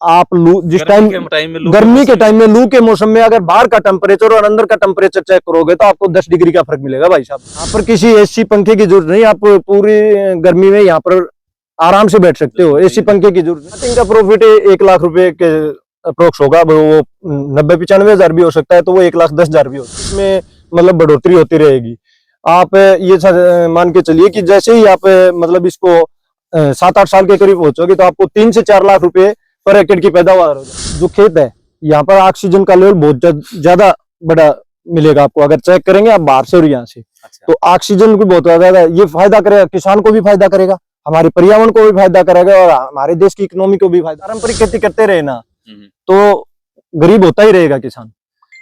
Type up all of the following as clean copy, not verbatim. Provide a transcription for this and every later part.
आप लू जिस टाइम गर्मी के टाइम में लू के मौसम में अगर बाहर का टेम्परेचर और अंदर का टेम्परेचर चेक करोगे तो आपको 10 डिग्री का फर्क मिलेगा भाई साहब। यहाँ पर किसी एसी पंखे की जरूरत नहीं, आप पूरी गर्मी में यहाँ पर आराम से बैठ सकते हो, एसी पंखे की जरूरत नहीं। इनका प्रॉफिट 1 लाख रुपए के अप्रोक्स होगा, वो 90-95 हजार भी हो सकता है, तो वो 1,10,000 भी हो सकता है। इसमें मतलब बढ़ोतरी होती रहेगी। आप ये मान के चलिए कि जैसे ही आप मतलब इसको 7-8 साल के करीब पहुंचोगे तो आपको 3 से 4 लाख रुपए पर एकड़ की पैदावार हो जाए। जो खेत है यहाँ पर ऑक्सीजन का लेवल बहुत ज्यादा बड़ा मिलेगा आपको, अगर चेक करेंगे आप बाहर से और यहाँ से। तो ऑक्सीजन भी बहुत ज्यादा, ये फायदा करेगा, किसान को भी फायदा करेगा, हमारे पर्यावरण को भी फायदा करेगा और हमारे देश की इकोनॉमी को भी फायदा। पारंपरिक खेती करते रहे ना तो गरीब होता ही रहेगा किसान,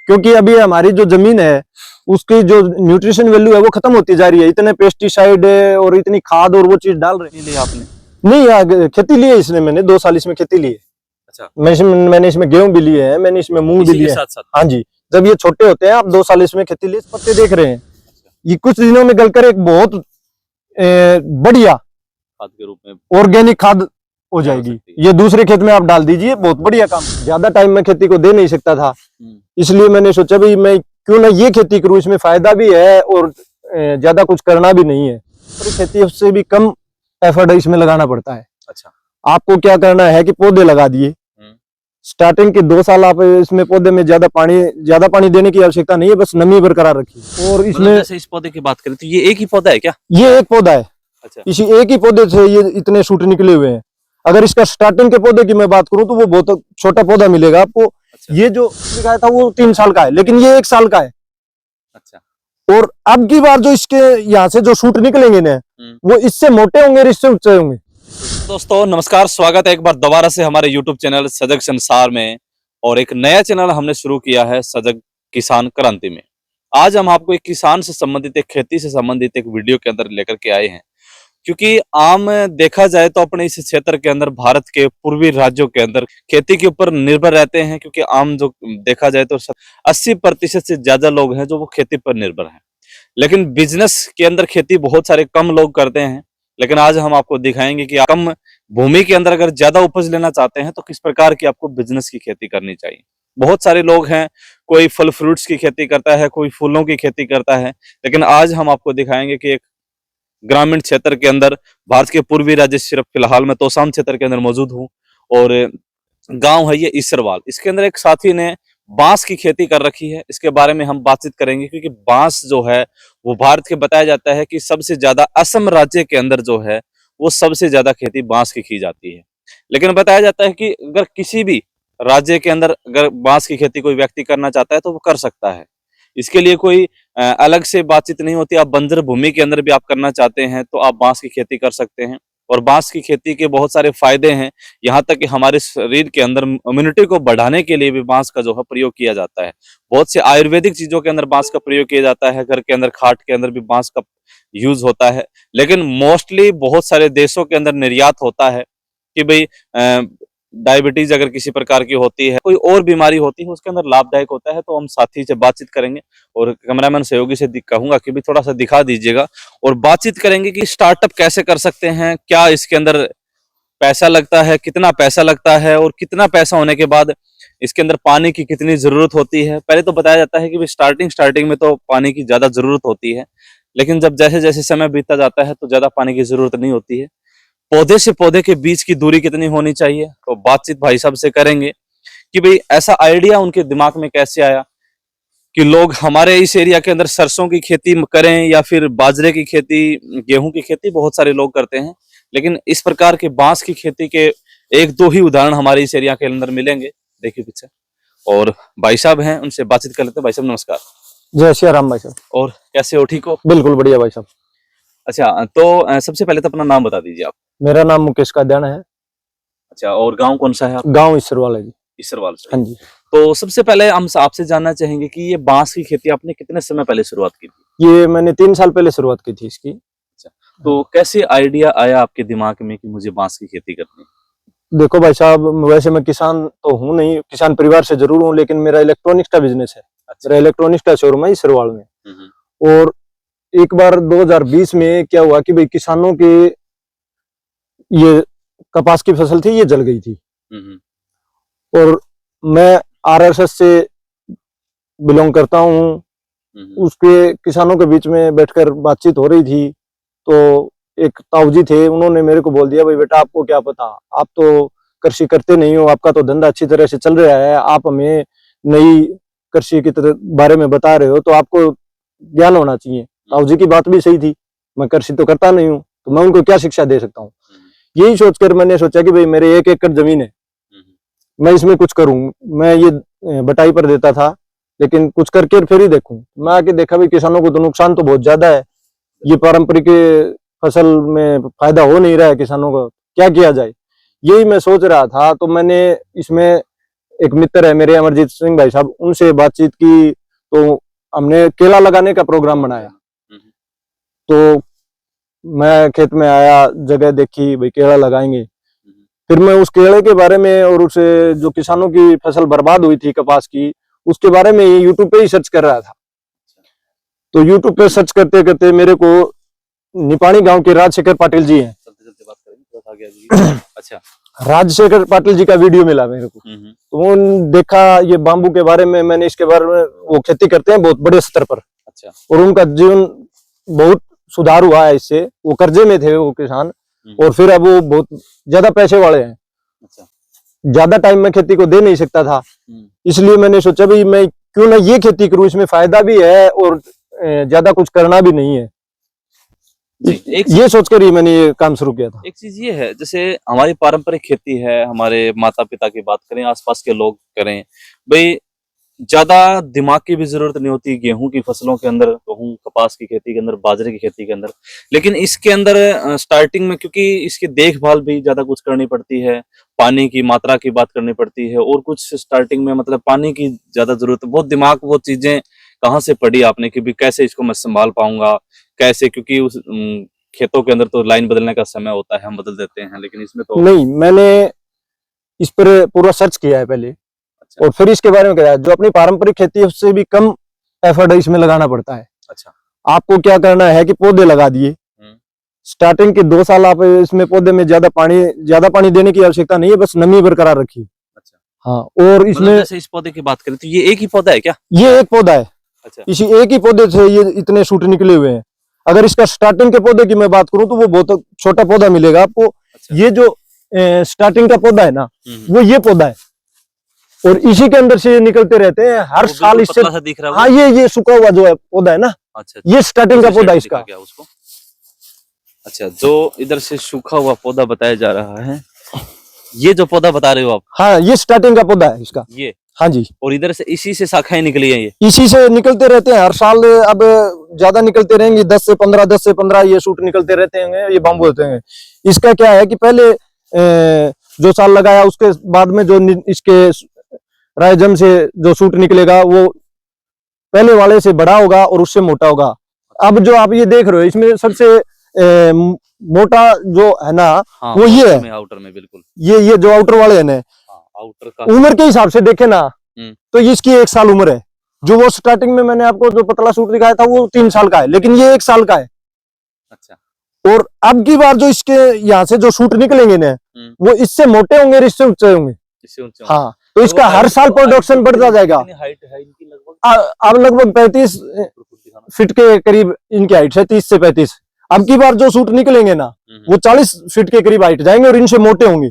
क्योंकि अभी हमारी जो जमीन है उसकी जो न्यूट्रिशन वैल्यू है वो खत्म होती जा रही है। इतने पेस्टिसाइड और इतनी खाद और वो चीज डाल रही है। आपने नहीं खेती ली है इसने, मैंने 2 साल इसमें खेती ली है। अच्छा। मैंने इसमें गेहूं भी लिए हैं, मैंने इसमें मूंग भी लिए हैं। हाँ जी, जब ये छोटे होते हैं आप 2 साल इसमें खेती लिए, पत्ते देख रहे हैं। ये कुछ दिनों में गलकर एक बहुत बढ़िया खाद के रूप में ऑर्गेनिक खाद हो जाएगी। ये दूसरे खेत में आप डाल दीजिए, बहुत बढ़िया काम। ज्यादा टाइम में खेती को दे नहीं सकता था, इसलिए मैंने सोचा भाई मैं क्यों ना ये खेती करूं, इसमें फायदा भी है और ज्यादा कुछ करना भी नहीं है। खेती से भी कम एफर्ट इसमें लगाना पड़ता है। अच्छा। आपको क्या करना है कि पौधे लगा दिए, स्टार्टिंग के 2 साल आप इसमें पौधे में ज्यादा पानी देने की आवश्यकता नहीं है, बस नमी बरकरार रखिए। और इसमें जैसे इस पौधे की बात करें तो ये एक ही पौधा है क्या? ये एक पौधा है। अच्छा। इसी एक ही पौधे से ये इतने शूट निकले हुए हैं। अगर इसका स्टार्टिंग के पौधे की मैं बात करूं तो वो बहुत छोटा पौधा मिलेगा आपको। अच्छा। ये जो दिखाया था वो 3 साल का है, लेकिन ये 1 साल का है। अच्छा। और अब की बार जो इसके यहाँ से जो शूट निकलेंगे ना वो इससे मोटे होंगे, इससे ऊंचे होंगे। दोस्तों नमस्कार, स्वागत है एक बार दोबारा से हमारे YouTube चैनल सजग संसार में। और एक नया चैनल हमने शुरू किया है सजग किसान क्रांति में। आज हम आपको एक किसान से संबंधित, एक खेती से संबंधित एक वीडियो के अंदर लेकर के आए हैं, क्योंकि आम देखा जाए तो अपने इस क्षेत्र के अंदर, भारत के पूर्वी राज्यों के अंदर खेती के ऊपर निर्भर रहते हैं। क्योंकि आम जो देखा जाए तो 80% से ज्यादा लोग हैं जो वो खेती पर निर्भर हैं। लेकिन बिजनेस के अंदर खेती बहुत सारे कम लोग करते हैं। लेकिन आज हम आपको दिखाएंगे कि कम भूमि के अंदर अगर ज्यादा उपज लेना चाहते हैं तो किस प्रकार की आपको बिजनेस की खेती करनी चाहिए। बहुत सारे लोग हैं, कोई फल फ्रूट्स की खेती करता है, कोई फूलों की खेती करता है। लेकिन आज हम आपको दिखाएंगे कि एक ग्रामीण क्षेत्र के अंदर, भारत के पूर्वी राज्य, सिर्फ फिलहाल मैं तोशाम क्षेत्र के अंदर मौजूद हूँ और गांव है ये इसरवाल। इसके अंदर एक साथी ने बांस की खेती कर रखी है, इसके बारे में हम बातचीत करेंगे। क्योंकि बांस जो है वो भारत के बताया जाता है कि सबसे ज्यादा असम राज्य के अंदर जो है वो सबसे ज्यादा खेती बांस की जाती है। लेकिन बताया जाता है कि अगर किसी भी राज्य के अंदर अगर बांस की खेती कोई व्यक्ति करना चाहता है तो वो कर सकता है। इसके लिए कोई अलग से बातचीत नहीं होती। आप बंजर भूमि के अंदर भी आप करना चाहते हैं तो आप बांस की खेती कर सकते हैं। और बांस की खेती के बहुत सारे फायदे हैं, यहाँ तक कि हमारे शरीर के अंदर इम्यूनिटी को बढ़ाने के लिए भी बांस का जो है प्रयोग किया जाता है। बहुत से आयुर्वेदिक चीजों के अंदर बांस का प्रयोग किया जाता है। घर के अंदर, खाट के अंदर भी बांस का यूज होता है। लेकिन मोस्टली बहुत सारे देशों के अंदर निर्यात होता है कि भाई डायबिटीज अगर किसी प्रकार की होती है, कोई और बीमारी होती है, उसके अंदर लाभदायक होता है। तो हम साथी से बातचीत करेंगे और कैमरामैन सहयोगी से कहूंगा कि भी थोड़ा सा दिखा दीजिएगा और बातचीत करेंगे कि स्टार्टअप कैसे कर सकते हैं, क्या इसके अंदर पैसा लगता है, कितना पैसा लगता है और कितना पैसा होने के बाद इसके अंदर पानी की कितनी जरूरत होती है। पहले तो बताया जाता है कि स्टार्टिंग में तो पानी की ज्यादा जरूरत होती है, लेकिन जब जैसे जैसे समय बीतता जाता है तो ज्यादा पानी की जरूरत नहीं होती है। पौधे से पौधे के बीच की दूरी कितनी होनी चाहिए, तो बातचीत भाई साहब से करेंगे कि भाई ऐसा आइडिया उनके दिमाग में कैसे आया कि लोग हमारे इस एरिया के अंदर सरसों की खेती करें या फिर बाजरे की खेती, गेहूं की खेती बहुत सारे लोग करते हैं। लेकिन इस प्रकार के बांस की खेती के 1-2 ही उदाहरण हमारे इस एरिया के अंदर मिलेंगे। देखिए पीछे और भाई साहब हैं, उनसे बातचीत कर लेते हैं। भाई साहब नमस्कार। जय श्री राम भाई साहब। और कैसे हो, ठीक हो? बिल्कुल बढ़िया भाई साहब। अच्छा, तो सबसे पहले तो अपना नाम बता दीजिए आप। मेरा नाम मुकेश कादियाना है। अच्छा, और गांव कौन सा है? गांव इसरवाल है जी। इसरवाल से। हाँ जी। तो सबसे पहले हम आपसे जानना चाहेंगे कि ये बांस की खेती आपने कितने समय पहले शुरुआत की थी? ये मैंने 3 साल पहले शुरुआत की थी इसकी। अच्छा, तो कैसे आइडिया आया आपके दिमाग में कि मुझे बांस की खेती करनी है? देखो भाई साहब, वैसे मैं किसान तो हूँ नहीं, किसान परिवार से जरूर हूँ, लेकिन मेरा इलेक्ट्रॉनिक्स का बिजनेस है। अच्छा। मेरा इलेक्ट्रॉनिक्स का शोरूम है इसरवाल में। और एक बार 2020 में क्या हुआ कि भाई किसानों के ये कपास की फसल थी, ये जल गई थी। और मैं आरएसएस से बिलोंग करता हूँ। उसके किसानों के बीच में बैठकर बातचीत हो रही थी, तो एक ताऊ जी थे, उन्होंने मेरे को बोल दिया, भाई बेटा आपको क्या पता, आप तो कृषि करते नहीं हो, आपका तो धंधा अच्छी तरह से चल रहा है, आप हमें नई कृषि की बारे में बता रहे हो, तो आपको ज्ञान होना चाहिए। ताऊ जी की बात भी सही थी, मैं कृषि तो करता नहीं हूँ, तो मैं उनको क्या शिक्षा दे सकता हूँ। यही सोचकर मैंने सोचा कि भाई मेरे 1 एकड़ जमीन है, मैं इसमें कुछ करूं। मैं ये बटाई पर देता था, लेकिन कुछ करके फिर ही देखूं। मैं आके देखा भी किसानों को तो नुकसान तो बहुत ज्यादा है, ये पारंपरिक फसल में फायदा हो नहीं रहा है किसानों को, क्या किया जाए, यही मैं सोच रहा था। तो मैंने इसमें एक मित्र है मेरे अमरजीत सिंह भाई साहब, उनसे बातचीत की, तो हमने केला लगाने का प्रोग्राम बनाया। तो मैं खेत में आया, जगह देखी, भाई केला लगाएंगे। फिर मैं उस केले के बारे में और उस जो किसानों की फसल बर्बाद हुई थी कपास की, उसके बारे में यूट्यूब पे ही सर्च कर रहा था। तो यूट्यूब पे सर्च करते करते मेरे को निपाणी गांव के राजशेखर पाटिल जी हैं, अच्छा, राजशेखर पाटिल जी का वीडियो मिला मेरे को। तो वो देखा ये बाम्बू के बारे में, मैंने इसके बारे में, वो खेती करते हैं बहुत बड़े स्तर पर, अच्छा, और उनका जीवन बहुत सुधार हुआ है इससे। वो कर्जे में थे वो किसान, और फिर अब वो बहुत ज्यादा पैसे वाले हैं। अच्छा, ज्यादा टाइम में खेती को दे नहीं सकता था, इसलिए मैंने सोचा भाई मैं क्यों ना ये खेती करूं, इसमें फायदा भी है और ज्यादा कुछ करना भी नहीं है। ये सोचकर ही मैंने ये काम शुरू किया था। एक चीज ये है, जैसे हमारी पारंपरिक खेती है, हमारे माता पिता की बात करें, आसपास के लोग करें, भाई ज्यादा दिमाग की भी जरूरत नहीं होती गेहूं की फसलों के अंदर, गेहूं कपास की खेती के अंदर, बाजरे की खेती के अंदर। लेकिन इसके अंदर स्टार्टिंग में, क्योंकि इसकी देखभाल भी ज्यादा कुछ करनी पड़ती है, पानी की मात्रा की बात करनी पड़ती है, और कुछ स्टार्टिंग में मतलब पानी की ज्यादा जरूरत है, बहुत दिमाग, वो चीजें कहाँ से पढ़ी आपने कि भी कैसे इसको मैं संभाल पाऊंगा, कैसे, क्योंकि उस खेतों के अंदर तो लाइन बदलने का समय होता है, हम बदल देते हैं, लेकिन इसमें तो नहीं, मैंने इस पर पूरा सर्च किया है पहले। अच्छा। और फिर इसके बारे में क्या, जो अपनी पारंपरिक खेती है उससे भी कम एफर्ट इसमें लगाना पड़ता है। अच्छा, आपको क्या करना है कि पौधे लगा दिए, स्टार्टिंग के 2 साल आप इसमें पौधे में ज्यादा पानी देने की आवश्यकता नहीं है, बस नमी बरकरार रखिए। अच्छा, हाँ। और इसमें मतलब जैसे इस पौधे की बात करें तो ये एक ही पौधा है क्या? ये एक पौधा है। अच्छा, इसी एक ही पौधे से ये इतने शूट निकले हुए हैं। अगर इसका स्टार्टिंग के पौधे की मैं बात करूं तो वो बहुत छोटा पौधा मिलेगा आपको। अच्छा। ये जो स्टार्टिंग का पौधा है ना, वो ये पौधा है, और इसी के अंदर से ये निकलते रहते हैं हर साल। इससे दिख रहा है। हाँ, ये सूखा हुआ जो है पौधा है ना। अच्छा, ये स्टार्टिंग का पौधा इसका। उसको अच्छा, जो इधर से सूखा हुआ पौधा बताया जा रहा है, ये जो पौधा बता रहे हो आप? हाँ, ये स्टार्टिंग का पौधा है इसका। ये, हाँ जी। और इधर से इसी से शाखाएं निकली हैं, ये इसी से निकलते रहते हैं हर साल। अब ज्यादा निकलते रहेंगे, 10 से 15 ये शूट निकलते रहते हैं, ये बाम्बू होते हैं। इसका क्या है कि पहले जो साल लगाया उसके बाद में जो इसके रायजम से जो शूट निकलेगा वो पहले वाले से बड़ा होगा और उससे मोटा होगा। अब जो आप ये देख रहे हो इसमें सबसे मोटा जो है ना, हाँ, वो ये है आउटर में। बिल्कुल ये जो आउटर वाले है ना, आउटर का उम्र के हिसाब से देखे ना तो इसकी 1 साल उम्र है। जो वो स्टार्टिंग में मैंने आपको जो पतला सूट दिखाया था वो 3 साल का है, लेकिन ये 1 साल का है। अच्छा, और अब की बार जो इसके यहाँ से जो शूट निकलेंगे ना, वो इससे मोटे होंगे, इससे ऊंचे होंगे। हाँ, तो इसका हर साल प्रोडक्शन बढ़ता जाएगा। हाइट है इनकी लगभग? अब लगभग 35 फीट के करीब इनकी हाइट है, 30 से 35। अब की बार जो सूट निकलेंगे ना, वो 40 फीट के करीब हाइट जाएंगे और इनसे मोटे होंगे।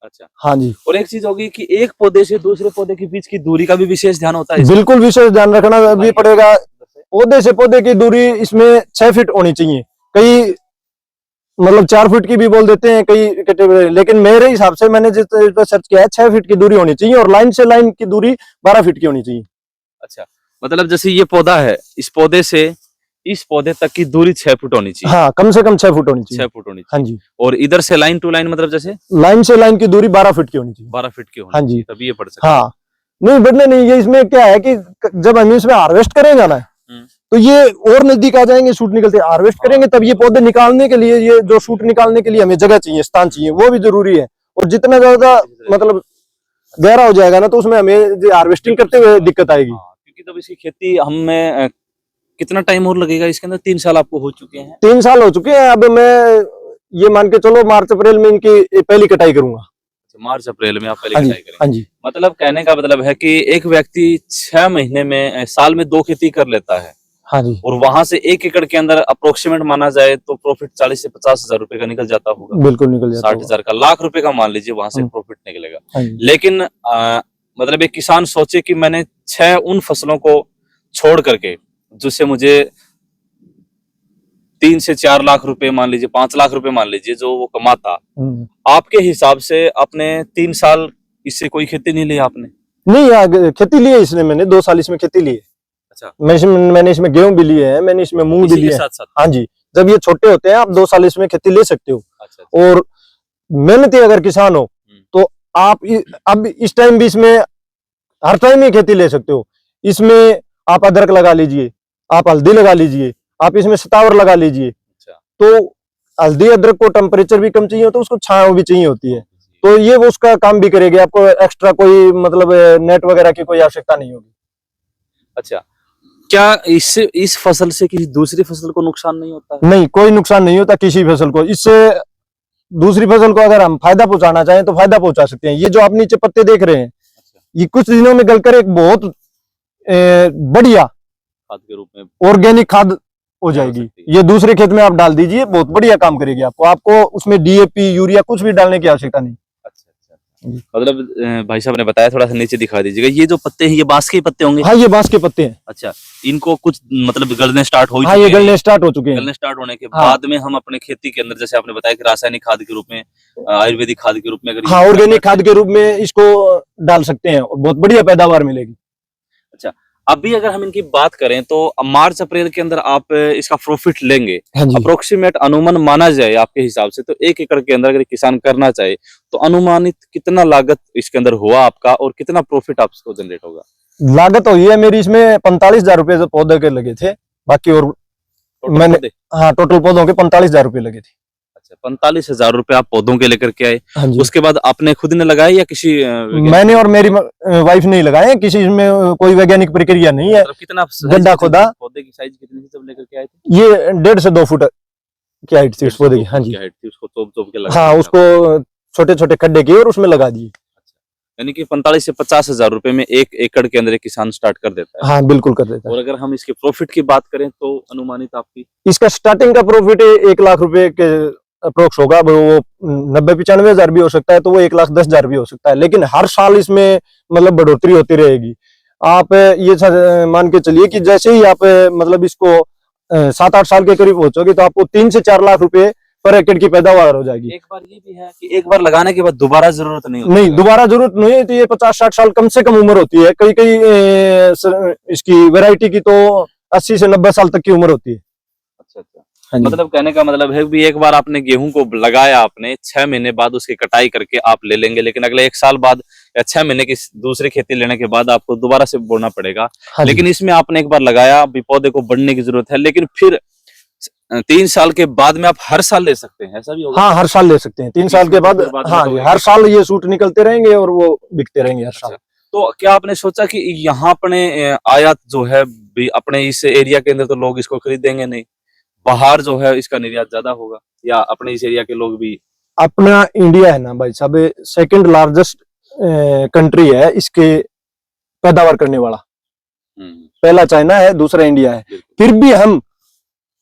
अच्छा, हाँ जी। और एक चीज होगी कि एक पौधे से दूसरे पौधे के बीच की दूरी का भी विशेष ध्यान होता है। बिल्कुल विशेष ध्यान रखना भी पड़ेगा। पौधे से पौधे की दूरी इसमें 6 फीट होनी चाहिए। कई मतलब 4 फीट की भी बोल देते हैं कई कैटेगरी, लेकिन मेरे हिसाब से मैंने जिस पर सर्च किया है 6 फीट की दूरी होनी चाहिए, और लाइन से लाइन की दूरी 12 फीट की होनी चाहिए। अच्छा, मतलब जैसे ये पौधा है, इस पौधे से इस पौधे तक की दूरी 6 फुट होनी चाहिए। हाँ, कम से कम 6 फुट होनी चाहिए। 6 फुट होनी चाहिए। हाँ जी। और इधर से लाइन टू लाइन, मतलब जैसे लाइन से लाइन की दूरी 12 फीट की होनी चाहिए। 12 फीट की होनी। हाँ जी, तभी ये बढ़ सकता है। हाँ, नहीं बढ़ने नहीं। ये इसमें क्या है कि जब हम इसमें हार्वेस्ट करेंगे ना, तो ये और नजदीक आ जाएंगे, शूट निकलते। हार्वेस्ट करेंगे तब ये पौधे निकालने के लिए, ये जो शूट निकालने के लिए हमें जगह चाहिए, स्थान चाहिए, वो भी जरूरी है। और जितना ज्यादा मतलब गहरा हो जाएगा ना, तो उसमें हमें हार्वेस्टिंग करते हुए दिक्कत आएगी। क्योंकि तब इसकी खेती हमें कितना टाइम और लगेगा इसके अंदर? 3 साल आपको हो चुके हैं? 3 साल हो चुके हैं। अब मैं ये मान के चलो मार्च अप्रैल में इनकी पहली कटाई करूंगा। मार्च अप्रैल में आप पहले हाँ जी, कटाई करेंगे। हाँ जी, मतलब कहने का मतलब है कि एक व्यक्ति 6 महीने में साल में 2 खेती कर लेता है हाँ जी, और वहां से 1 एकड़ के अंदर अप्रोक्सीमेट माना जाए तो प्रॉफिट 40 से 50 हजार रुपए का निकल जाता होगा। बिल्कुल निकल जाता 60 होगा। हजार का, लाख रुपए का मान लीजिए वहां से हुँ, प्रॉफिट निकलेगा। हाँ जी, लेकिन मतलब एक किसान सोचे कि मैंने 6 उन फसलों को छोड़ करके जिससे मुझे 3 से 4 लाख रुपए मान लीजिए, 5 लाख रुपए मान लीजिए जो वो कमाता, हुँ। आपके हिसाब से अपने 3 साल इससे कोई खेती नहीं ली आपने? नहीं, खेती ली है इसने, मैंने 2 साल इसमें खेती ली है। अच्छा, मैंने इसमें गेहूँ भी लिए हैं, मैंने इसमें मूँग भी इसी के लिए हैं। साथ-साथ? हाँ जी, जब ये छोटे होते हैं आप 2 साल इसमें खेती ले सकते हो। अच्छा, अच्छा। और मेहनती अगर किसान हो, हुँ। तो आप अब इस टाइम भी इसमें हर टाइम ही खेती ले सकते हो। इसमें आप अदरक लगा लीजिए, आप हल्दी लगा लीजिए, आप इसमें सतावर लगा लीजिए। अच्छा। तो हल्दी अदरक को टेम्परेचर भी कम चाहिए होता है, उसको छाँव भी चाहिए होती है। तो ये वो उसका काम भी करेगी, आपको एक्स्ट्रा कोई मतलब नेट वगैरह की कोई आवश्यकता नहीं होगी। अच्छा, क्या इससे इस फसल से किसी दूसरी फसल को नुकसान नहीं होता है? नहीं, कोई नुकसान नहीं होता किसी फसल को। इससे दूसरी फसल को अगर हम फायदा पहुंचाना चाहें तो फायदा पहुंचा सकते हैं। ये जो आप नीचे पत्ते देख रहे हैं, अच्छा, ये कुछ दिनों में गलकर एक बहुत बढ़िया खाद के रूप में ऑर्गेनिक खाद हो हो जाएगी। सकती है। ये दूसरे खेत में आप डाल दीजिए, बहुत बढ़िया काम करेगी आपको। आपको उसमें डीएपी, यूरिया कुछ भी डालने की आवश्यकता नहीं। अच्छा, अच्छा। मतलब भाई साहब ने बताया, थोड़ा सा नीचे दिखा दीजिएगा। ये जो पत्ते हैं ये बाँस के ही पत्ते होंगे? हाँ, ये बांस के पत्ते हैं। अच्छा, इनको कुछ मतलब गलने स्टार्ट हो ही हाँ, चुके ये हैं। गलने स्टार्ट हो चुके हैं। गलने स्टार्ट होने के हाँ। बाद में हम अपने खेती के अंदर जैसे आपने बताया कि रासायनिक खाद के रूप में, आयुर्वेदिक खाद के रूप में अगर हाँ, ये ऑर्गेनिक करना खाद के रूप में इसको डाल सकते हैं और बहुत बढ़िया पैदावार मिलेगी। अच्छा, अभी अगर हम इनकी बात करें तो मार्च अप्रैल के अंदर आप इसका प्रॉफिट लेंगे, हाँ जी। अप्रोक्सीमेट अनुमान माना जाए आपके हिसाब से तो 1 एकड़ के अंदर अगर किसान करना चाहे तो अनुमानित कितना लागत इसके अंदर हुआ आपका और कितना प्रॉफिट आपको जनरेट होगा? लागत हुई है मेरी इसमें 45,000 रुपए जो पौधे के लगे थे। बाकी और टोटल मैंने पौधे? हाँ, टोटल पौधों के 45,000 रुपए लगे थे। अच्छा, 45,000 रुपए आप पौधों के लेकर के आए। हाँ जी। उसके बाद आपने खुद ने लगाए या किसी वैज्ञानिक मैंने और से मेरी लगाए? वाइफ ने ही लगाए हैं, किसी इसमें कोई वैज्ञानिक प्रक्रिया नहीं है। मतलब कितना साइज गड्ढा कितनी खोदा, थी? पौधे की साइज कितनी थी जब लेकर के आए थे? ये 1.5 से 2 फुट की हाइट थी 1.5 उस से पौधे 2 की। हाँ फुट जी। की हाइट थी, उसको तोप-तोप के लगाया हाँ, था उसको छोटे-छोटे खड्डे किए और उसमें लगा दिए। यानी कि 45 से 50,000 रुपए में 1 एकड़ के अंदर एक किसान स्टार्ट कर देता है। हाँ, बिल्कुल कर देता और है। अगर हम इसके प्रॉफिट की बात करें तो अनुमानित आपकी? इसका स्टार्टिंग का प्रॉफिट 1 लाख रुपए के अप्रोक्स होगा। अब वो 90-95 हजार भी हो सकता है, तो वो 1,10,000 भी हो सकता है। लेकिन हर साल इसमें मतलब बढ़ोतरी होती रहेगी। आप ये मान के चलिए कि जैसे ही आप मतलब इसको 7-8 साल के करीब पहुंचोगे तो आपको 3 से 4 लाख रुपए पर एकड़ की पैदावार हो जाएगी। एक बार ये भी है कि एक बार लगाने के बाद दोबारा जरूरत नहीं होती नहीं, है। दोबारा जरूरत नहीं है। तो ये 50-60 साल कम से कम उम्र होती है। कई-कई इसकी वैरायटी की तो 80 से 90 साल तक की उम्र होती है। अच्छा, अच्छा। हाँ जी। मतलब कहने का मतलब है कि एक बार आपने गेहूं को लगाया, आपने 6 महीने बाद उसकी कटाई करके आप ले लेंगे, लेकिन अगले 1 साल बाद या 6 महीने की दूसरी खेती लेने के बाद आपको दोबारा से बोना पड़ेगा। हाँ जी। लेकिन इसमें आपने एक बार लगाया, अभी पौधे को बढ़ने की जरूरत है, लेकिन फिर 3 साल के बाद में आप हर साल ले सकते हैं, ऐसा भी होगा? हाँ, हर साल ले सकते हैं। 3 साल के बाद, फिर बाद में हाँ तो जी, एक हर ही साल साल। ये सूट निकलते रहेंगे और वो बिकते रहेंगे हर अच्छा, साल। तो क्या आपने सोचा कि यहाँ अपने आयात जो है भी अपने इस एरिया के अंदर तो लोग इसको खरीदेंगे नहीं, बाहर जो है इसका निर्यात ज्यादा होगा या अपने इस एरिया के लोग भी? अपना इंडिया है ना भाई साहब, सेकंड लार्जेस्ट कंट्री है इसके पैदावार करने वाला। पहला चाइना है, दूसरा इंडिया है। बिल्कुल। फिर भी हम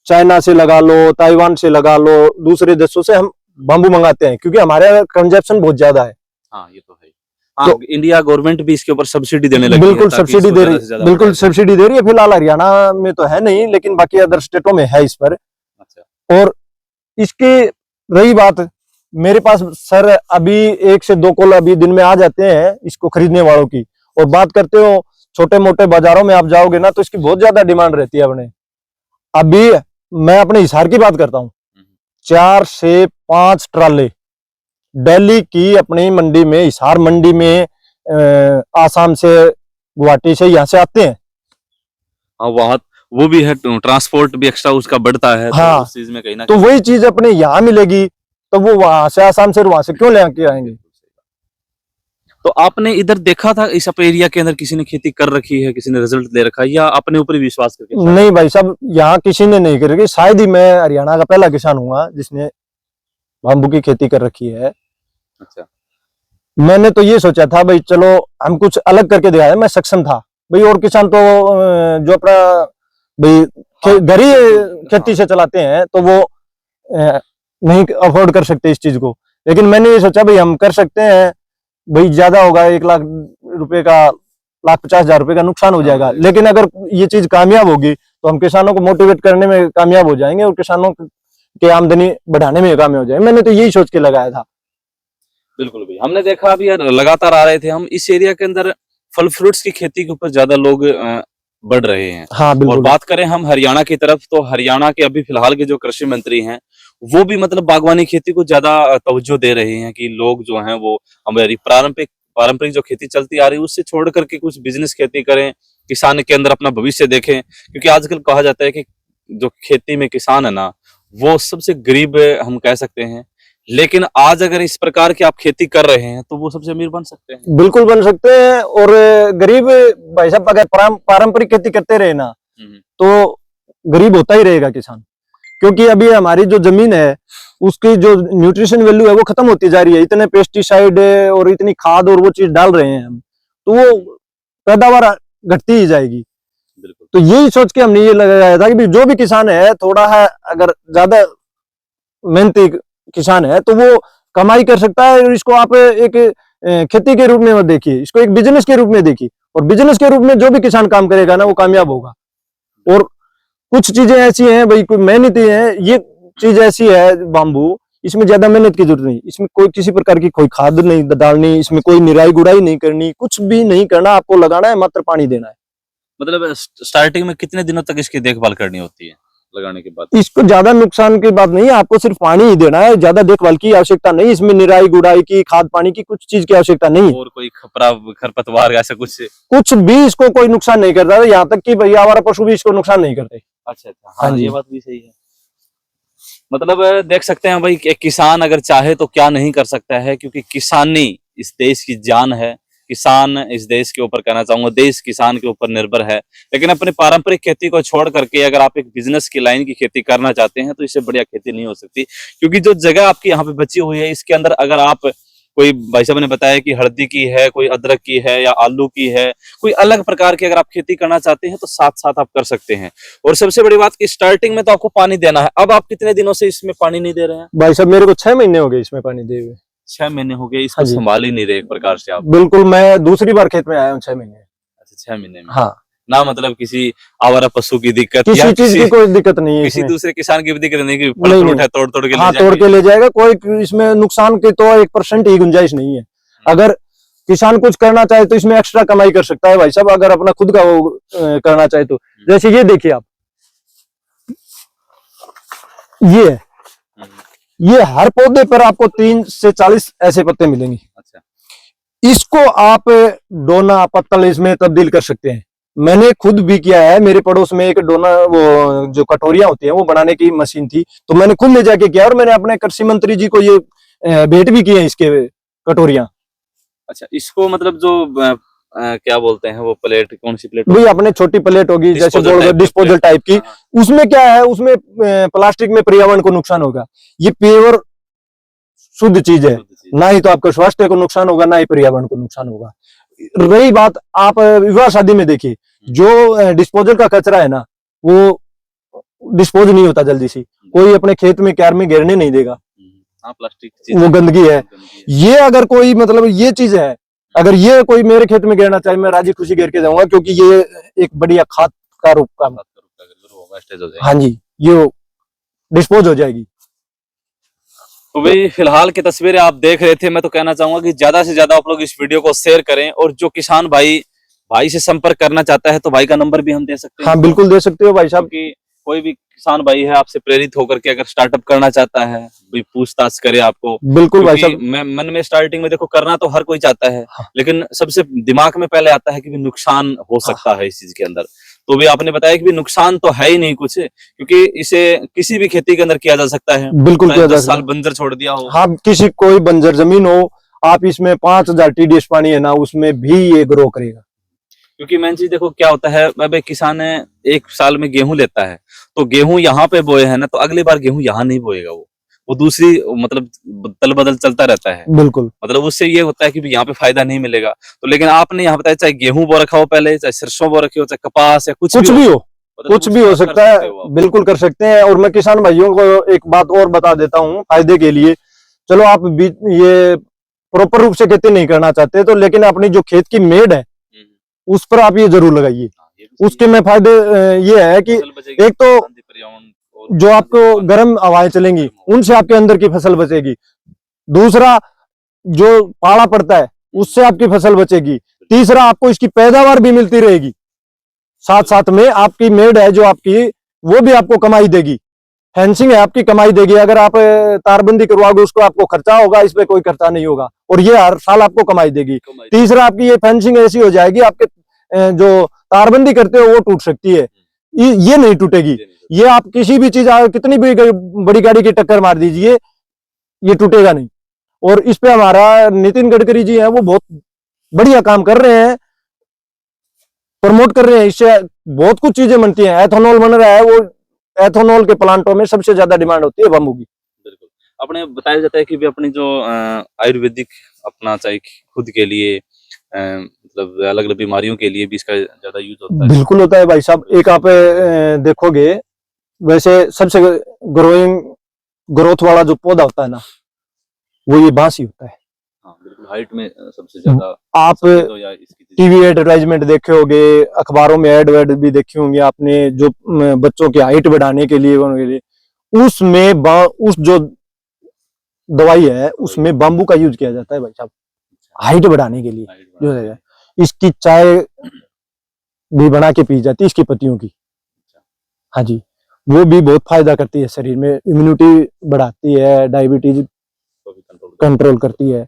चाइना से लगा लो, ताइवान से लगा लो, दूसरे देशों से हम बाम्बू मंगाते हैं क्योंकि हमारे कंजप्शन बहुत ज्यादा है। हाँ, ये तो है। हाँ, इंडिया गवर्नमेंट भी इसके ऊपर सब्सिडी देने लगी है बिल्कुल ताकि सब्सिडी इसको दे ज्यादा रही, से ज्यादा बिल्कुल बढ़ाया जाए। सब्सिडी दे रही है। फिलहाल हरियाणा में तो है नहीं, लेकिन बाकी अदर स्टेटों में है इस पर। अच्छा, और इसकी रही बात, मेरे पास सर अभी 1 से 2 कॉल अभी दिन में आ जाते हैं इसको खरीदने वालों की। और बात करते हो छोटे मोटे बाजारों में आप जाओगे ना तो इसकी बहुत ज्यादा डिमांड रहती है। अपने अभी मैं अपने हिसार की बात करता हूँ, 4 से 5 ट्राले दिल्ली की अपनी मंडी में, हिसार मंडी में, आसाम से, गुवाहाटी से, यहाँ से आते हैं। हाँ, वहाँ वो भी है, ट्रांसपोर्ट भी एक्स्ट्रा उसका बढ़ता है, हाँ, तो उस चीज में कहीं ना तो कहीं वही चीज अपने यहाँ मिलेगी तो वो वहां से, आसाम से, वहां से क्यों लेके आएंगे। तो आपने इधर देखा था इस एरिया के अंदर किसी ने खेती कर रखी है, किसी ने रिजल्ट दे रखा है या अपने ऊपर ही विश्वास करके? नहीं भाई साहब, यहाँ किसी ने नहीं करी। शायद ही मैं हरियाणा का पहला किसान हुआ जिसने बाम्बू की खेती कर रखी है। अच्छा, मैंने तो ये सोचा था भाई चलो हम कुछ अलग करके दिखाया, मैं सक्षम था भाई। और किसान तो जो अपना भाई घर ही खेती से चलाते हैं तो वो नहीं अफोर्ड कर सकते इस चीज को। लेकिन मैंने ये सोचा भाई हम कर सकते हैं भाई, ज्यादा होगा 1 लाख रुपए का, 1,50,000 रुपए का नुकसान हो जाएगा, लेकिन अगर ये चीज कामयाब होगी तो हम किसानों को मोटिवेट करने में कामयाब हो जाएंगे और किसानों की आमदनी बढ़ाने में कामयाब हो जाएंगे। मैंने तो यही सोच के लगाया था। बिल्कुल भाई, हमने देखा अभी यार लगातार आ रहे थे हम इस एरिया के अंदर, फल फ्रूट्स की खेती के ऊपर ज्यादा लोग बढ़ रहे हैं। हाँ और बिल्कुल। बात करें हम हरियाणा की तरफ, तो हरियाणा के अभी फिलहाल के जो कृषि मंत्री हैं वो भी मतलब बागवानी खेती को ज्यादा तवज्जो दे रहे हैं कि लोग जो हैं वो हमारी पारंपरिक जो खेती चलती आ रही है उससे छोड़ करके कुछ बिजनेस खेती करें, किसान के अंदर अपना भविष्य देखें। क्योंकि आजकल कहा जाता है कि जो खेती में किसान है ना, वो सबसे गरीब हम कह सकते हैं, लेकिन आज अगर इस प्रकार की आप खेती कर रहे हैं तो वो सबसे अमीर बन सकते हैं। बिल्कुल बन सकते हैं। और गरीब भाई साहब अगर पारंपरिक खेती करते रहे ना तो गरीब होता ही रहेगा किसान। क्योंकि अभी हमारी जो जमीन है उसकी जो न्यूट्रिशन वैल्यू है वो खत्म होती जा रही है, इतने पेस्टिसाइड और इतनी खाद और वो चीज डाल रहे हैं हम, तो वो पैदावार घटती ही जाएगी। तो यही सोच के हमने ये लगाया था कि भी जो भी किसान है थोड़ा है, अगर ज्यादा मेहनती किसान है तो वो कमाई कर सकता है। और इसको आप एक खेती के रूप में मत देखिए, इसको एक बिजनेस के रूप में देखिए। और बिजनेस के रूप में जो भी किसान काम करेगा ना वो कामयाब होगा। और कुछ चीजें ऐसी हैं भाई, कोई मेहनती है, ये चीज ऐसी है बाम्बू, इसमें ज्यादा मेहनत की जरूरत नहीं, इसमें कोई किसी प्रकार की कोई खाद नहीं डालनी, इसमें कोई निराई गुड़ाई नहीं करनी, कुछ भी नहीं करना, आपको लगाना है मात्र पानी देना है। मतलब स्टार्टिंग में कितने दिनों तक इसकी देखभाल करनी होती है लगाने के बाद? इसको ज्यादा नुकसान की बात नहीं है, आपको सिर्फ पानी ही देना है, ज्यादा देखभाल की आवश्यकता नहीं, इसमें निराई गुड़ाई की, खाद पानी की कुछ चीज की आवश्यकता नहीं है। और कोई खपरा खरपतवार ऐसा कुछ भी इसको कोई नुकसान नहीं करता, यहाँ तक कि भैया हमारा पशु भी इसको नुकसान नहीं करते। अच्छा अच्छा, हाँ ये बात भी सही है। मतलब देख सकते हैं भाई, एक किसान अगर चाहे तो क्या नहीं कर सकता है, क्योंकि किसानी इस देश की जान है। किसान इस देश के ऊपर, कहना चाहूंगा देश किसान के ऊपर निर्भर है। लेकिन अपने पारंपरिक खेती को छोड़ करके अगर आप एक बिजनेस की लाइन की खेती करना चाहते हैं तो इससे बढ़िया खेती नहीं हो सकती। क्योंकि जो जगह आपकी यहाँ पे बची हुई है इसके अंदर अगर आप, कोई भाई साहब ने बताया कि हल्दी की है, कोई अदरक की है या आलू की है, कोई अलग प्रकार की अगर आप खेती करना चाहते हैं तो साथ साथ आप कर सकते हैं। और सबसे बड़ी बात कि स्टार्टिंग में तो आपको पानी देना है। अब आप कितने दिनों से इसमें पानी नहीं दे रहे हैं? भाई साहब मेरे को 6 महीने हो गए इसमें पानी दे हुए। 6 महीने हो गए इसको हाँ जी। संभाल ही नहीं रहे एक प्रकार से आप? बिल्कुल, मैं दूसरी बार खेत में आया हूँ 6 महीने। अच्छा, 6 महीने में? हाँ। ना मतलब किसी आवारा पशु की दिक्कत किसी या चीज की कोई दिक्कत नहीं है, किसी दूसरे किसान की भी दिक्कत नहीं कि नहीं, फल फ्रूट है तोड़ के हाँ तोड़ के ले जाएगा, कोई इसमें नुकसान की तो 1% ही गुंजाइश नहीं है। अगर किसान कुछ करना चाहे तो इसमें एक्स्ट्रा कमाई कर सकता है भाई साहब, अगर अपना खुद का वो करना चाहे तो। जैसे ये देखिए आप, ये हर पौधे पर आपको 30 से 40 ऐसे पत्ते मिलेंगे। अच्छा। इसको आप डोना पत्तल इसमें तब्दील कर सकते हैं। मैंने खुद भी किया है, मेरे पड़ोस में एक डोना, वो जो कटोरियां होती हैं वो बनाने की मशीन थी, तो मैंने खुद ले जाके किया और मैंने अपने कृषि मंत्री जी को ये भेंट भी किए इसके कटोरियां। अच्छा, इसको मतलब जो क्या बोलते हैं वो प्लेट, कौन सी प्लेट? भाई अपने छोटी प्लेट होगी जैसे डिस्पोजल टाइप की, उसमें क्या है, उसमें प्लास्टिक में पर्यावरण को नुकसान होगा। ये प्योर शुद्ध चीज है, ना ही तो आपके स्वास्थ्य को नुकसान होगा ना ही पर्यावरण को नुकसान होगा। रही बात आप विवाह शादी में देखिए, जो डिस्पोजल का कचरा है ना वो डिस्पोज नहीं होता जल्दी से, कोई अपने खेत में क्यार में घेरने नहीं देगा। हाँ, प्लास्टिक वो गंदगी है। ये अगर कोई मतलब ये चीज है, अगर ये कोई मेरे खेत में घेरना चाहे मैं राजी खुशी घेर के जाऊंगा, क्योंकि ये एक बढ़िया खाद का रूप का। हाँ जी, ये डिस्पोज हो जाएगी। तो भाई फिलहाल की तस्वीरें आप देख रहे थे। मैं तो कहना चाहूंगा कि ज्यादा से ज्यादा आप लोग इस वीडियो को शेयर करें, और जो किसान भाई से संपर्क करना चाहता है तो भाई का नंबर भी हम दे सकते हैं। हाँ बिल्कुल दे सकते हो भाई साहब। कि कोई भी किसान भाई है आपसे प्रेरित होकर के अगर स्टार्टअप करना चाहता है, भी पूछताछ करे आपको। बिल्कुल भाई साहब। मैं मन में स्टार्टिंग में देखो करना तो हर कोई चाहता है, हाँ। लेकिन सबसे दिमाग में पहले आता है कि भी नुकसान हो सकता है इस चीज के अंदर। तो भी आपने बताया कि भी नुकसान तो है ही नहीं कुछ, क्योंकि इसे किसी भी खेती के अंदर किया जा सकता है। बिल्कुल किया जा 10 साल बंजर छोड़ दिया हो। हाँ, किसी कोई बंजर जमीन हो, आप इसमें 5000 TDS पानी है ना, उसमें भी ये ग्रो करेगा। क्योंकि मेन चीज देखो क्या होता है, अब किसान एक साल में गेहूं लेता है, तो गेहूं यहाँ पे बोए है ना, तो अगली बार गेहूं यहाँ नहीं बोएगा वो वो दूसरी मतलब तल बदल चलता रहता है। बिल्कुल मतलब उससे ये होता है कि भी यहाँ पे फायदा नहीं मिलेगा। तो लेकिन आपने यहाँ बताया चाहे गेहूं बो रखा हो पहले, चाहे सरसों बो रखी हो, चाहे कपास या कुछ कुछ भी हो, मतलब कुछ भी उसमें हो आप कर सकता है, सकते हो आप। बिल्कुल कर सकते हैं। और मैं किसान भाइयों को एक बात और बता देता हूँ फायदे के लिए। चलो आप ये प्रॉपर रूप से खेती नहीं करना चाहते तो, लेकिन अपनी जो खेत की मेड़ है उस पर आप ये जरूर लगाइए। हाँ, ये भी सही उसके में फायदे ये है कि फसल बचेगी, एक तो आंधी पर्यावरण और जो आपको पानी- गर्म हवाएं चलेंगी उनसे आपके अंदर की फसल बचेगी। दूसरा, जो पाला पड़ता है उससे आपकी फसल बचेगी। तीसरा, आपको इसकी पैदावार भी मिलती रहेगी। साथ साथ में आपकी मेड़ है जो आपकी, वो भी आपको कमाई देगी। फेंसिंग है आपकी कमाई देगी। अगर आप तारबंदी करवाओगे उसको आपको खर्चा होगा, इसमें कोई खर्चा नहीं होगा, और ये हर साल आपको कमाई देगी। तीसरा, आपकी ये फेंसिंग ऐसी हो जाएगी, आपके जो तारबंदी करते हो वो टूट सकती है, ये नहीं टूटेगी। ये आप किसी भी चीज, कितनी भी बड़ी गाड़ी की टक्कर मार दीजिए, ये टूटेगा नहीं। और इस पे हमारा नितिन गडकरी जी हैं, वो बहुत बढ़िया काम कर रहे हैं, प्रमोट कर रहे हैं। इससे बहुत कुछ चीजें बनती हैं। एथेनॉल बन रहा है, वो एथेनॉल के प्लांटों में सबसे ज्यादा डिमांड होती है बम्बू की। बिल्कुल। अपने बताया जाता है कि भी अपनी जो आयुर्वेदिक अपना चाहे खुद के लिए मतलब अलग अलग बीमारियों के लिए भी इसका ज्यादा यूज होता है। बिल्कुल होता है भाई साहब। एक आप देखोगे, वैसे सबसे ग्रोथ वाला जो पौधा होता है ना, वो ये बांस ही होता है। हाँ, बिल्कुल हाइट में सबसे ज्यादा आप तो या इसकी टीवी एडवर्टाइजमेंट देखे होंगे, अखबारों में एड वेड भी देखे होंगे आपने, जो बच्चों की हाइट बढ़ाने के लिए, उसमें उस जो दवाई है उसमें बाम्बू का यूज किया जाता है भाई साहब, हाइट बढ़ाने के लिए। जो है, इसकी चाय भी बना के पी जाती है, इसकी पत्तियों की। हाँ जी, वो भी बहुत फायदा करती है शरीर में, इम्यूनिटी बढ़ाती है, डायबिटीज कंट्रोल करती है।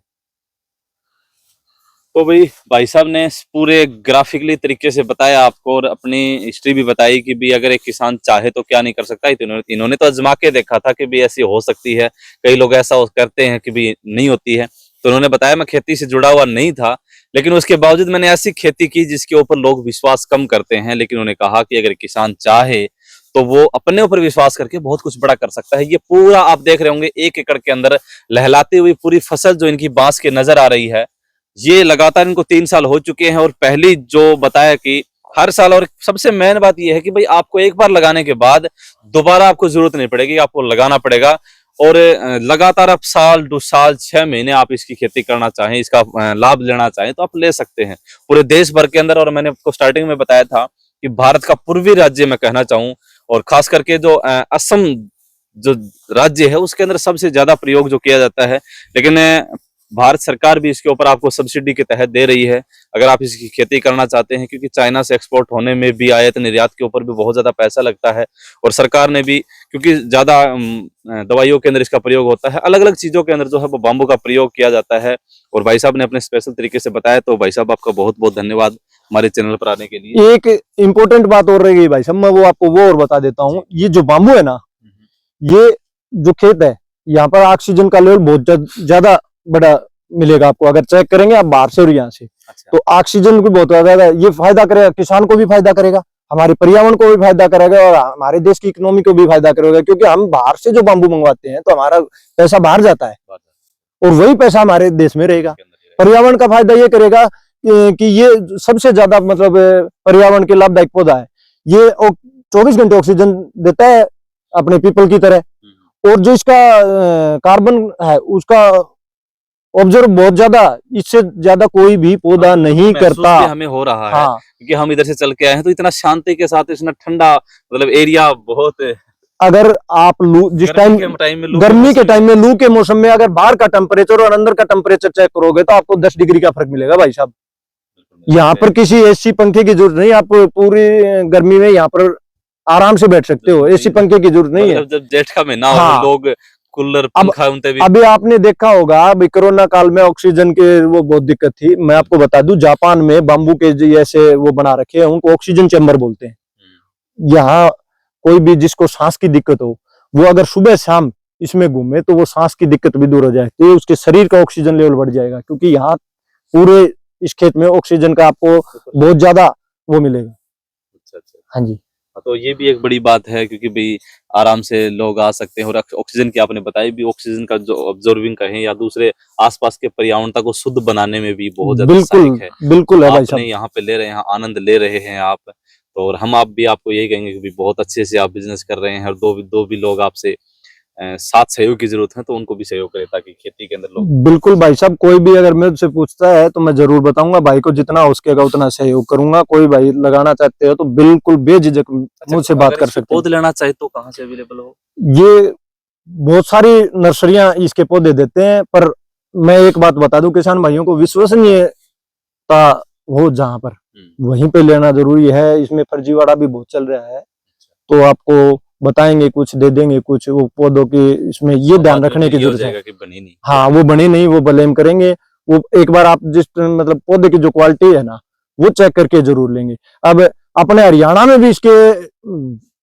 तो भाई साहब ने पूरे ग्राफिकली तरीके से बताया आपको, और अपनी हिस्ट्री भी बताई कि भी अगर एक किसान चाहे तो क्या नहीं कर सकता। इन्होंने तो आजमा के देखा था कि भी ऐसी हो सकती है। कई लोग ऐसा करते हैं कि भी नहीं होती है। तो उन्होंने बताया मैं खेती से जुड़ा हुआ नहीं था, लेकिन उसके बावजूद मैंने ऐसी खेती की जिसके ऊपर लोग विश्वास कम करते हैं। लेकिन उन्होंने कहा कि अगर किसान चाहे तो वो अपने ऊपर विश्वास करके बहुत कुछ बड़ा कर सकता है। ये पूरा आप देख रहे होंगे 1 एकड़ के अंदर लहलाती हुई पूरी फसल जो इनकी बांस की नजर आ रही है, ये लगातार इनको 3 साल हो चुके हैं। और पहली जो बताया कि हर साल, और सबसे मेन बात यह है कि भाई आपको एक बार लगाने के बाद दोबारा आपको जरूरत नहीं पड़ेगी, आपको लगाना पड़ेगा। और लगातार आप साल 2 साल 6 महीने आप इसकी खेती करना चाहें, इसका लाभ लेना चाहें तो आप ले सकते हैं पूरे देश भर के अंदर। और मैंने आपको स्टार्टिंग में बताया था कि भारत का पूर्वी राज्य मैं कहना चाहूं, और खास करके जो असम जो राज्य है उसके अंदर सबसे ज्यादा प्रयोग जो किया जाता है। लेकिन भारत सरकार भी इसके ऊपर आपको सब्सिडी के तहत दे रही है अगर आप इसकी खेती करना चाहते हैं, क्योंकि चाइना से एक्सपोर्ट होने में भी, आयात निर्यात के ऊपर भी बहुत ज्यादा पैसा लगता है। और सरकार ने भी, क्योंकि ज्यादा दवाइयों के अंदर इसका प्रयोग होता है, अलग अलग चीजों के अंदर जो है वो बाम्बू का प्रयोग किया जाता है। और भाई साहब ने अपने स्पेशल तरीके से बताया, तो भाई साहब आपका बहुत बहुत धन्यवाद हमारे चैनल पर आने के लिए। एक इम्पोर्टेंट बात और रह गई भाई साहब, मैं वो आपको वो और बता देता हूँ। ये जो बाम्बू है ना, ये जो खेत है, यहाँ पर ऑक्सीजन का लेवल बहुत ज्यादा बड़ा मिलेगा आपको, अगर चेक करेंगे आप बाहर से और यहाँ से। अच्छा। तो ऑक्सीजन भी बहुत ज्यादा है। ये फायदा करेगा, किसान को भी फायदा करेगा, हमारे पर्यावरण को भी फायदा करेगा, और हमारे देश की इकोनॉमी को भी फायदा करेगा। क्योंकि हम बाहर से जो बाम्बू मंगवाते हैं तो हमारा पैसा बाहर जाता है, और वही पैसा हमारे देश में रहेगा। पर्यावरण का फायदा ये करेगा कि ये सबसे ज्यादा मतलब पर्यावरण के लाभदायक पौधा है। ये 24 घंटे ऑक्सीजन देता है अपने पीपल की तरह, और जो इसका कार्बन है उसका ऑब्जर्व बहुत ज्यादा, इससे ज्यादा कोई भी पौधा नहीं करता। हमें हो रहा है हाँ, क्योंकि हम इधर से चल के आए हैं, तो इतना शांति के साथ, इतना ठंडा मतलब एरिया बहुत। अगर आप जिस टाइम गर्मी के टाइम में, लू के मौसम में, अगर बाहर का टेम्परेचर और अंदर का टेम्परेचर चेक करोगे तो आपको 10 डिग्री का फर्क मिलेगा भाई साहब। यहाँ पर किसी एसी पंखे की जरूरत नहीं, आप पूरी गर्मी में यहाँ पर आराम से बैठ सकते हो, एसी पंखे की जरूरत नहीं है। जब जेठ का महीना हो, हाँ, लोग कूलर पंखा उनते भी। अभी आपने देखा होगा, अभी कोरोना काल में ऑक्सीजन के वो बहुत दिक्कत थी। मैं आपको बता दूं, जापान में बाम्बू के जैसे वो बना रखे हैं, उनको ऑक्सीजन चैम्बर बोलते हैं। यहाँ कोई भी जिसको सांस की दिक्कत हो, वो अगर सुबह शाम इसमें घूमे तो वो सांस की दिक्कत भी दूर हो जाए, तो उसके शरीर का ऑक्सीजन लेवल बढ़ जाएगा। क्योंकि यहाँ पूरे इस खेत में ऑक्सीजन का आपको बहुत ज्यादा वो मिलेगा। अच्छा। हाँ जी। तो ये भी एक बड़ी बात है, क्योंकि भाई आराम से लोग आ सकते हैं और ऑक्सीजन की आपने बताई भी, ऑक्सीजन का जो ऑब्जर्विंग कहें या दूसरे आसपास के पर्यावरण को शुद्ध बनाने में भी बहुत ज्यादा सहायक है। बिल्कुल है भाई आपने साहब। यहाँ पे ले रहे हैं, आनंद ले रहे हैं आप, तो और हम आप भी आपको यही कहेंगे कि भी बहुत अच्छे से आप बिजनेस कर रहे हैं, और दो भी लोग आपसे साथ सहयोग की जरूरत है तो उनको भी सहयोग करें, ताकि खेती के अंदर लोग। बिल्कुल भाई साहब, कोई भी अगर मुझसे पूछता है तो मैं जरूर बताऊंगा भाई को, जितना हो सकेगा उतना सहयोग करूंगा। कोई भाई लगाना चाहते हो तो बिल्कुल बेझिझक मुझसे बात अगर कर इसके सकते हैं। पौधे लेना चाहे तो कहाँ से अवेलेबल हो? ये बहुत सारी नर्सरियां इसके पौधे देते हैं, पर मैं एक बात बता दूं किसान भाइयों को, विश्वसनीयता हो जहां पर वहीं पे लेना जरूरी है। इसमें फर्जीवाड़ा भी बहुत चल रहा है, तो आपको बताएंगे कुछ, दे देंगे कुछ, वो पौधों की इसमें ये ध्यान रखने की जरूरत है। कि बनी नहीं। हाँ, वो बने नहीं, वो ब्लेम करेंगे। वो एक बार आप जिस मतलब पौधे की जो क्वालिटी है ना, वो चेक करके जरूर लेंगे। अब अपने हरियाणा में भी इसके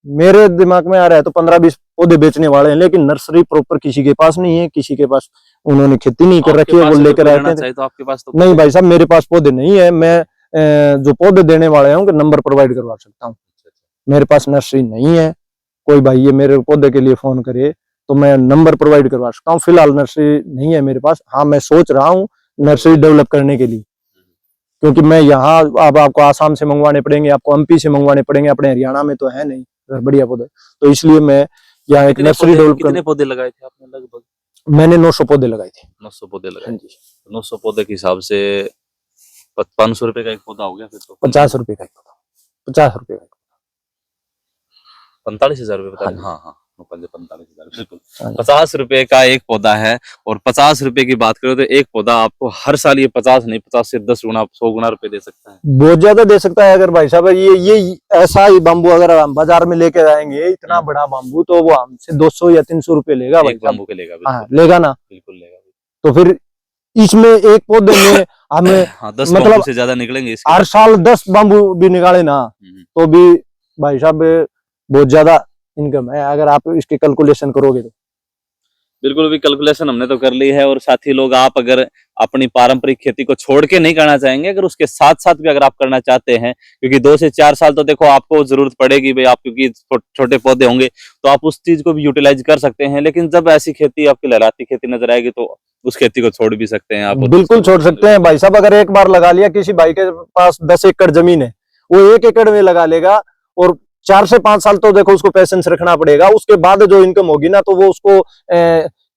मेरे दिमाग में आ रहा है तो 15-20 पौधे बेचने वाले हैं, लेकिन नर्सरी प्रॉपर किसी के पास नहीं है, किसी के पास उन्होंने खेती नहीं कर रखी है, वो लेकर आते हैं। तो आपके पास तो नहीं भाई साहब, मेरे पास पौधे नहीं है। मैं जो पौधे देने वाले हैं उनके नंबर प्रोवाइड करवा सकता हूँ। मेरे पास नर्सरी नहीं है। कोई भाई ये मेरे पौधे के लिए फोन करे तो मैं नंबर प्रोवाइड करवा सकता हूँ। फिलहाल नर्सरी नहीं है मेरे पास। हाँ, मैं सोच रहा हूँ नर्सरी डेवलप करने के लिए, क्योंकि मैं यहाँ अब आपको आसाम से मंगवाने पड़ेंगे, आपको एमपी से मंगवाने पड़ेंगे, अपने हरियाणा में तो है नहीं बढ़िया पौधे। तो इसलिए मैं यहाँ एक नर्सरी डेवलप कर। कितने पौधे लगाए थे आपने लगभग? मैंने 900 पौधे लगाए थे। 900 पौधे लगाए। हाँ जी। 900 पौधे के हिसाब से 500 रुपए का एक पौधा हो गया फिर तो। 50 रुपए का एक पौधा, 50 रुपए का 45,000 रुपए बता हाँ रहे? जी। हाँ हाँ, 45,000 बिल्कुल। हाँ जी। 50 रुपए का एक पौधा है, और 50 रुपए की बात करो तो एक पौधा आपको हर साल ये 50 नहीं, 50 से 10 गुना, 100 गुना रुपए दे सकता है। बहुत ज्यादा दे सकता है। अगर भाई साहब ये ऐसा ही बाम्बू अगर हम बाजार में लेके आएंगे, इतना बड़ा बाम्बू, तो वो हमसे 200 या 300 रुपए लेगा भाई एक साहब। बाम्बू के लेगा, हाँ, बिल्कुल लेगा ना। बिल्कुल लेगा। तो फिर इसमें एक पौधे में हमें हाँ, 10 मतलब बाम्बू से ज्यादा निकलेंगे इसके। हर साल 10 बाम्बू भी निकाले ना, तो भी भाई साहब बहुत ज्यादा इनकम है, अगर आप इसकी कैलकुलेशन करोगे तो। बिल्कुल भी कैलकुलेशन हमने तो कर ली है, और साथी लोग, आप अगर अपनी पारंपरिक खेती को छोड़ के नहीं करना चाहेंगे, अगर उसके साथ साथ भी अगर आप करना चाहते हैं, क्योंकि 2 से 4 साल तो देखो आपको जरूरत पड़ेगी भाई, आप क्योंकि छोटे पौधे होंगे तो आप उस चीज को भी यूटिलाइज कर सकते हैं। लेकिन जब ऐसी खेती आपकी लहराती खेती नजर आएगी तो उस खेती को छोड़ भी सकते हैं आप। बिल्कुल छोड़ सकते हैं भाई साहब। अगर एक बार लगा लिया, किसी भाई के पास 10 एकड़ जमीन है, वो 1 एकड़ में लगा लेगा, और 4 से 5 साल तो देखो उसको पेशेंस रखना पड़ेगा। उसके बाद जो इनकम होगी ना, तो वो उसको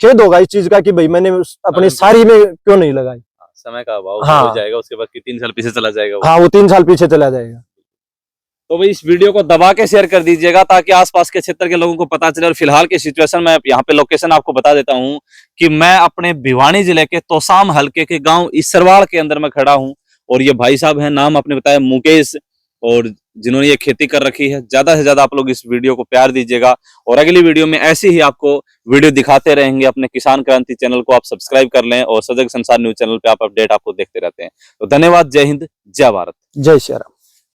खेद होगा इस चीज का कि भाई मैंने अपनी सारी में क्यों नहीं लगाई। समय का अभाव हाँ हो जाएगा, उसके बाद 3 साल पीछे चला जाएगा वो। हाँ, वो 3 साल पीछे चला जाएगा। तो भाई इस वीडियो को दबा के शेयर कर दीजिएगा, ताकि आसपास के क्षेत्र के लोगों को पता चले। और फिलहाल की सिचुएशन में यहाँ पे लोकेशन आपको बता देता हूँ कि मैं अपने भिवानी जिले के तोसाम हलके के गांव इसरवाड़ के अंदर में खड़ा हूँ, और ये भाई साहब हैं, नाम आपने बताया मुकेश, और जिन्होंने ये खेती कर रखी है। ज्यादा से ज्यादा आप लोग इस वीडियो को प्यार दीजिएगा, और अगली वीडियो में ऐसी ही आपको वीडियो दिखाते रहेंगे। अपने किसान क्रांति चैनल को आप सब्सक्राइब कर लें, और सजग संसार न्यूज चैनल पे आप अपडेट आपको देखते रहते हैं। तो धन्यवाद। जय हिंद, जय भारत, जय श्री राम।